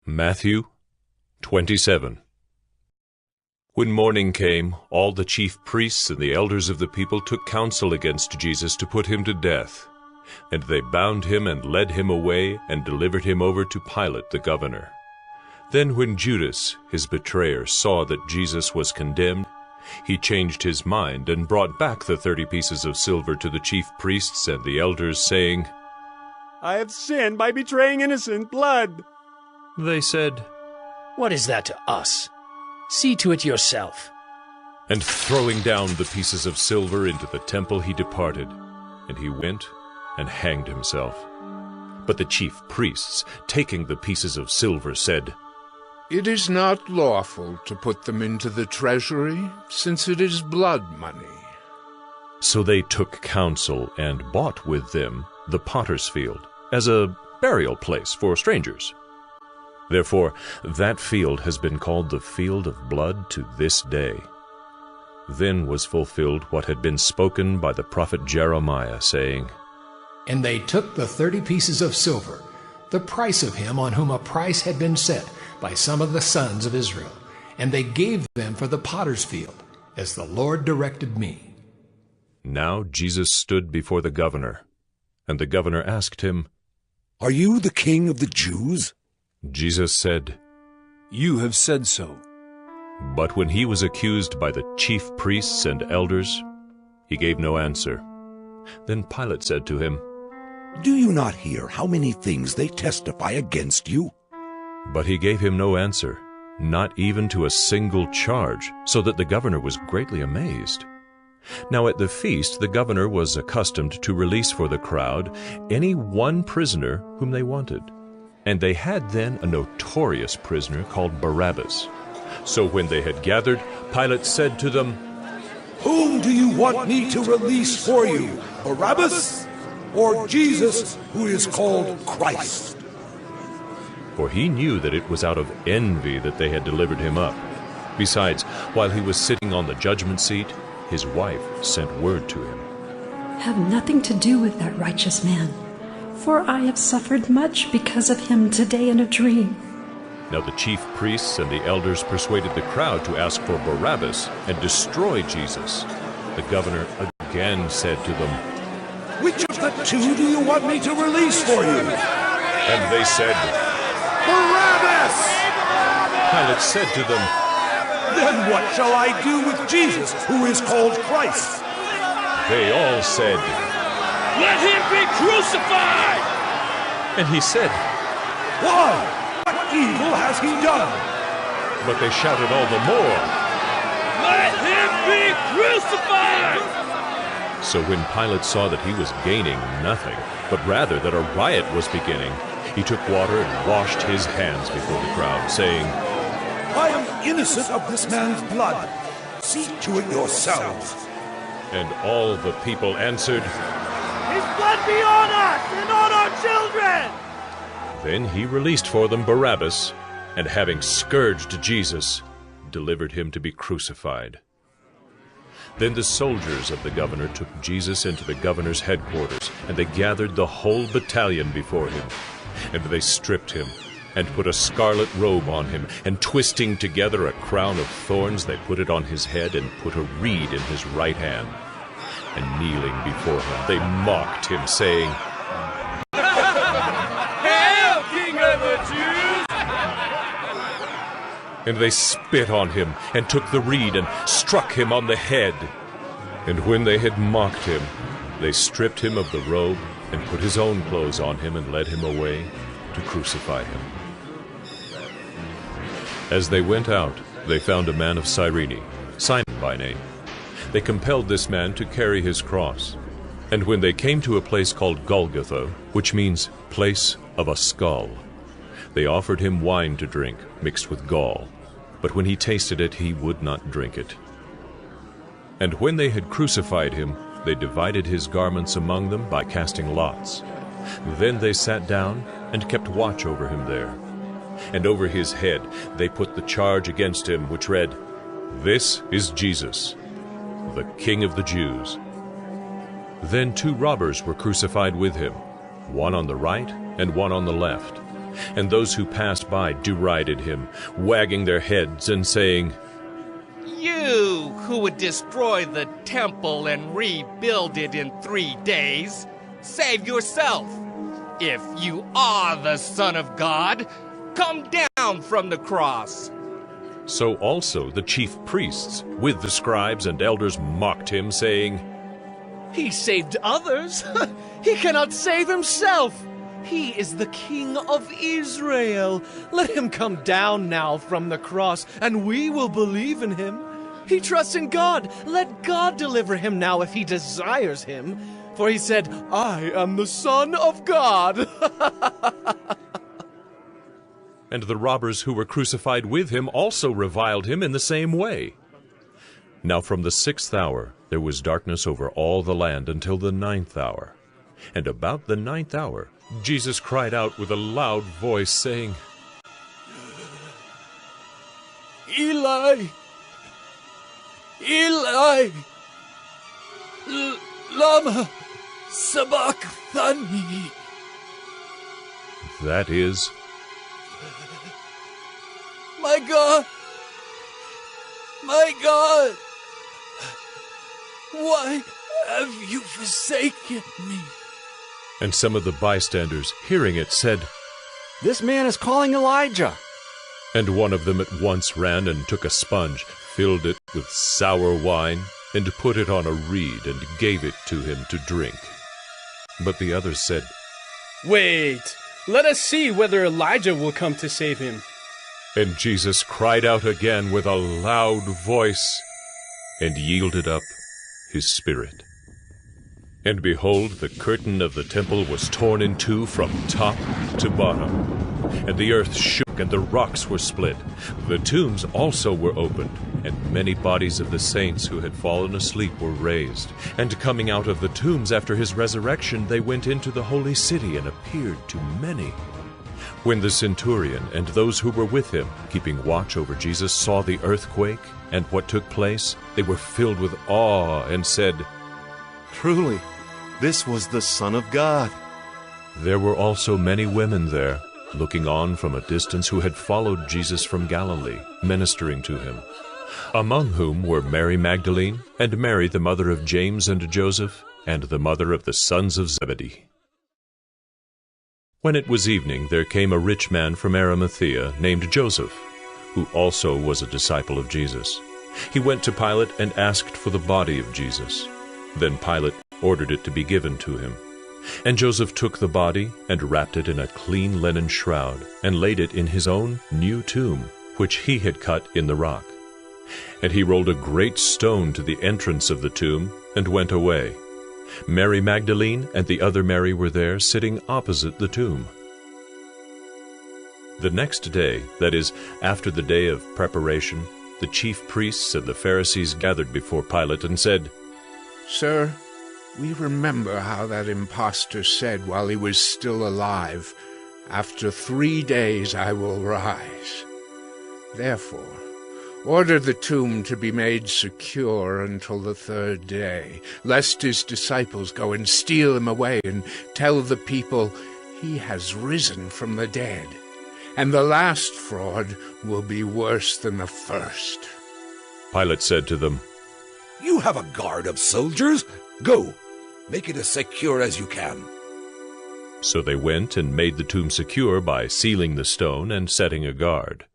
Matthew 27. When morning came, all the chief priests and the elders of the people took counsel against Jesus to put him to death. And they bound him and led him away and delivered him over to Pilate the governor. Then when Judas, his betrayer, saw that Jesus was condemned, he changed his mind and brought back the 30 pieces of silver to the chief priests and the elders, saying, "I have sinned by betraying innocent blood." They said, "What is that to us? See to it yourself." And throwing down the pieces of silver into the temple, he departed, and he went and hanged himself. But the chief priests, taking the pieces of silver, said, "It is not lawful to put them into the treasury, since it is blood money." So they took counsel and bought with them the potter's field as a burial place for strangers. Therefore that field has been called the field of blood to this day. Then was fulfilled what had been spoken by the prophet Jeremiah, saying, "And they took the 30 pieces of silver, the price of him on whom a price had been set by some of the sons of Israel, and they gave them for the potter's field, as the Lord directed me." Now Jesus stood before the governor, and the governor asked him, "Are you the king of the Jews?" Jesus said, "You have said so." But when he was accused by the chief priests and elders, he gave no answer. Then Pilate said to him, "Do you not hear how many things they testify against you?" But he gave him no answer, not even to a single charge, so that the governor was greatly amazed. Now at the feast the governor was accustomed to release for the crowd any one prisoner whom they wanted. And they had then a notorious prisoner called Barabbas. So when they had gathered, Pilate said to them, "Whom do you want me to release for you, Barabbas, or Jesus, who is called Christ?" For he knew that it was out of envy that they had delivered him up. Besides, while he was sitting on the judgment seat, his wife sent word to him, "Have nothing to do with that righteous man, for I have suffered much because of him today in a dream." Now the chief priests and the elders persuaded the crowd to ask for Barabbas and destroy Jesus. The governor again said to them, "Which of the two do you want me to release for you?" And they said, "Barabbas!" Pilate said to them, "Then what shall I do with Jesus, who is called Christ?" They all said, "Let him be crucified!" And he said, "Why? What evil has he done?" But they shouted all the more, "Let him be crucified!" So when Pilate saw that he was gaining nothing, but rather that a riot was beginning, he took water and washed his hands before the crowd, saying, "I am innocent of this man's blood. See to it yourselves." And all the people answered, "His blood be on us and on our children!" Then he released for them Barabbas, and having scourged Jesus, delivered him to be crucified. Then the soldiers of the governor took Jesus into the governor's headquarters, and they gathered the whole battalion before him. And they stripped him, and put a scarlet robe on him, and twisting together a crown of thorns, they put it on his head, and put a reed in his right hand. And kneeling before him, they mocked him, saying, "Hail, King of the Jews!" And they spit on him, and took the reed, and struck him on the head. And when they had mocked him, they stripped him of the robe, and put his own clothes on him, and led him away to crucify him. As they went out, they found a man of Cyrene, Simon by name. They compelled this man to carry his cross. And when they came to a place called Golgotha, which means place of a skull, they offered him wine to drink, mixed with gall. But when he tasted it, he would not drink it. And when they had crucified him, they divided his garments among them by casting lots. Then they sat down and kept watch over him there. And over his head they put the charge against him, which read, "This is Jesus, the King of the Jews." Then 2 robbers were crucified with him, one on the right and one on the left. And those who passed by derided him, wagging their heads and saying, "You who would destroy the temple and rebuild it in 3 days, save yourself. If you are the Son of God, come down from the cross." So also the chief priests with the scribes and elders mocked him, saying, He saved others. He cannot save himself. He is the King of Israel. Let him come down now from the cross, and we will believe in him. He trusts in God. Let God deliver him now if he desires him. For he said, "I am the Son of God." And the robbers who were crucified with him also reviled him in the same way. Now from the 6th hour there was darkness over all the land until the 9th hour. And about the 9th hour Jesus cried out with a loud voice, saying, Eli, Eli, lama sabachthani. That is, My God, why have you forsaken me? and some of the bystanders, hearing it, said, This man is calling Elijah. And one of them at once ran and took a sponge, filled it with sour wine, and put it on a reed, and gave it to him to drink. But the others said, Wait, let us see whether Elijah will come to save him. And Jesus cried out again with a loud voice, and yielded up his spirit. And behold, the curtain of the temple was torn in two from top to bottom, and the earth shook, and the rocks were split. The tombs also were opened, and many bodies of the saints who had fallen asleep were raised. And coming out of the tombs after his resurrection, they went into the holy city and appeared to many. When the centurion and those who were with him, keeping watch over Jesus, saw the earthquake and what took place, they were filled with awe and said, Truly, this was the Son of God. There were also many women there, looking on from a distance, who had followed Jesus from Galilee, ministering to him, among whom were Mary Magdalene, and Mary the mother of James and Joseph, and the mother of the sons of Zebedee. When it was evening, there came a rich man from Arimathea named Joseph, who also was a disciple of Jesus. He went to Pilate and asked for the body of Jesus. Then Pilate ordered it to be given to him. And Joseph took the body and wrapped it in a clean linen shroud, and laid it in his own new tomb, which he had cut in the rock. And he rolled a great stone to the entrance of the tomb, and went away. Mary Magdalene and the other Mary were there, sitting opposite the tomb. The next day, that is, after the day of preparation, the chief priests and the Pharisees gathered before Pilate and said, Sir, we remember how that impostor said while he was still alive, After 3 days I will rise. Therefore, order the tomb to be made secure until the 3rd day, lest his disciples go and steal him away and tell the people, He has risen from the dead. And the last fraud will be worse than the first. Pilate said to them, You have a guard of soldiers. Go, make it as secure as you can. So they went and made the tomb secure by sealing the stone and setting a guard.